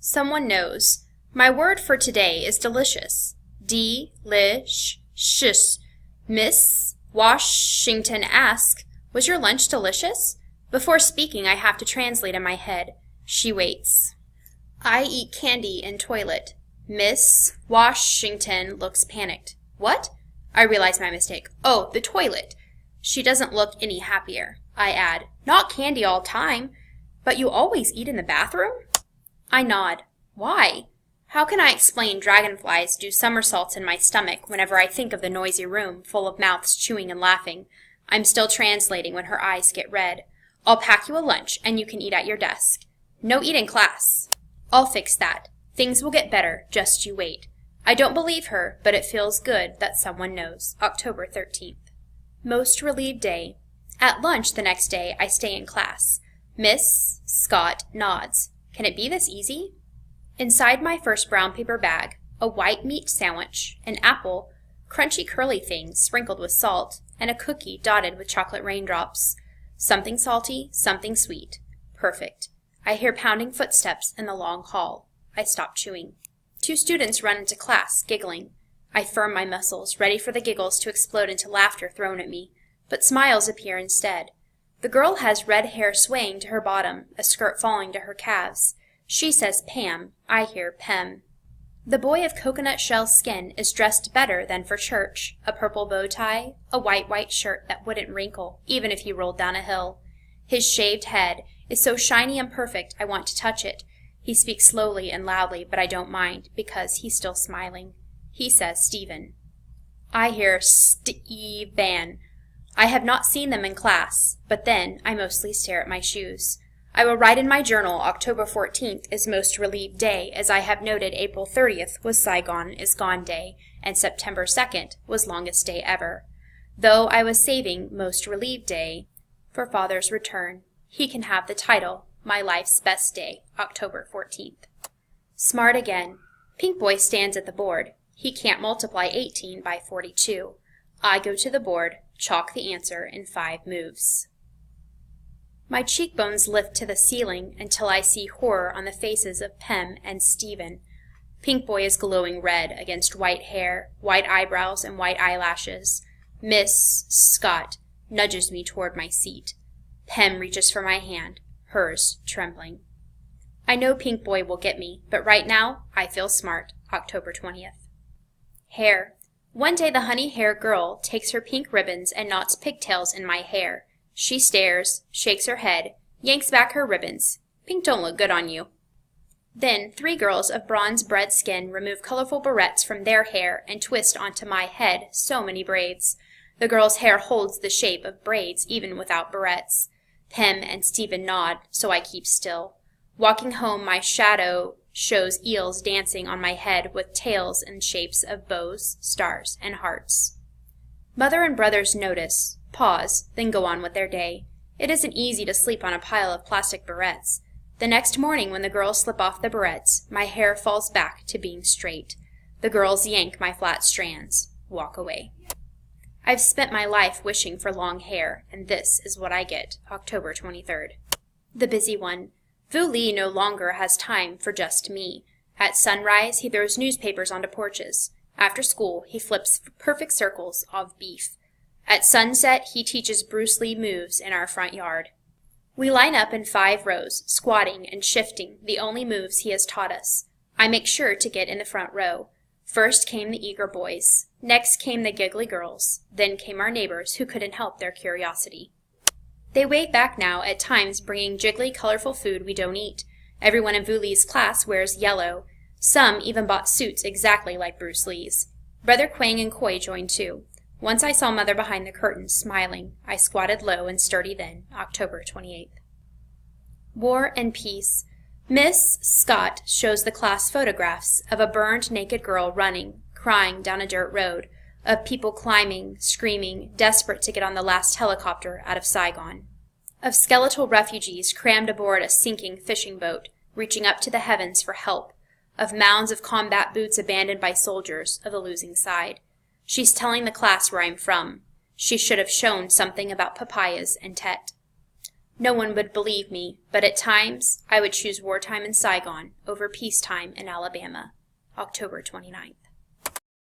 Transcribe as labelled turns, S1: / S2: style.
S1: Someone knows. My word for today is delicious. De-lish-shus. Miss Washington asks, "Was your lunch delicious?" Before speaking, I have to translate in my head. She waits. I eat candy in toilet. Miss Washington looks panicked. What? I realize my mistake. Oh, the toilet. She doesn't look any happier. I add, "Not candy all time. But you always eat in the bathroom?" I nod. Why? How can I explain dragonflies do somersaults in my stomach whenever I think of the noisy room full of mouths chewing and laughing? I'm still translating when her eyes get red. I'll pack you a lunch and you can eat at your desk. No eat in class. I'll fix that. Things will get better, just you wait. I don't believe her, but it feels good that someone knows. October 13th. Most relieved day. At lunch the next day, I stay in class. Miss Scott nods. Can it be this easy? Inside my first brown paper bag, a white meat sandwich, an apple, crunchy curly things sprinkled with salt, and a cookie dotted with chocolate raindrops. Something salty, something sweet. Perfect. I hear pounding footsteps in the long hall. I stop chewing. 2 students run into class, giggling. I firm my muscles, ready for the giggles to explode into laughter thrown at me, but smiles appear instead. The girl has red hair swaying to her bottom, a skirt falling to her calves. She says Pam. I hear Pem. The boy of coconut shell skin is dressed better than for church. A purple bow tie, a white shirt that wouldn't wrinkle, even if he rolled down a hill. His shaved head is so shiny and perfect I want to touch it. He speaks slowly and loudly, but I don't mind, because he's still smiling. He says Stephen. I hear Steve-Van. I have not seen them in class, but then I mostly stare at my shoes. I will write in my journal October 14th is most relieved day, as I have noted April 30th was Saigon is gone day, and September 2nd was longest day ever. Though I was saving most relieved day for Father's return, he can have the title, my life's best day, October 14th. Smart again. Pink Boy stands at the board. He can't multiply 18 by 42. I go to the board, chalk the answer in 5 moves. My cheekbones lift to the ceiling until I see horror on the faces of Pem and Stephen. Pink Boy is glowing red against white hair, white eyebrows, and white eyelashes. Miss Scott nudges me toward my seat. Pem reaches for my hand, hers trembling. I know Pink Boy will get me, but right now I feel smart. October 20th. Hair. One day the honey-haired girl takes her pink ribbons and knots pigtails in my hair. She stares, shakes her head, yanks back her ribbons. Pink don't look good on you. Then 3 girls of bronze-bred skin remove colorful barrettes from their hair and twist onto my head so many braids. The girls' hair holds the shape of braids even without barrettes. Pem and Stephen nod, so I keep still. Walking home, my shadow shows eels dancing on my head with tails in shapes of bows, stars, and hearts. Mother and brothers notice, pause, then go on with their day. It isn't easy to sleep on a pile of plastic barrettes. The next morning when the girls slip off the barrettes, my hair falls back to being straight. The girls yank my flat strands, walk away. I've spent my life wishing for long hair, and this is what I get, October 23rd. The busy one. Vu Li no longer has time for just me. At sunrise, he throws newspapers onto porches. After school, he flips perfect circles of beef. At sunset, he teaches Bruce Lee moves in our front yard. We line up in 5 rows, squatting and shifting, the only moves he has taught us. I make sure to get in the front row. First came the eager boys. Next came the giggly girls. Then came our neighbors who couldn't help their curiosity. They wave back now, at times bringing jiggly, colorful food we don't eat. Everyone in Vu Li's class wears yellow. Some even bought suits exactly like Bruce Lee's. Brother Quang and Koi joined too. Once I saw Mother behind the curtain, smiling. I squatted low and sturdy then, October 28th. War and Peace. Miss Scott shows the class photographs of a burned naked girl running, crying down a dirt road, of people climbing, screaming, desperate to get on the last helicopter out of Saigon. Of skeletal refugees crammed aboard a sinking fishing boat, reaching up to the heavens for help. Of mounds of combat boots abandoned by soldiers of the losing side. She's telling the class where I'm from. She should have shown something about papayas and Tet. No one would believe me, but at times I would choose wartime in Saigon over peacetime in Alabama. October 29th.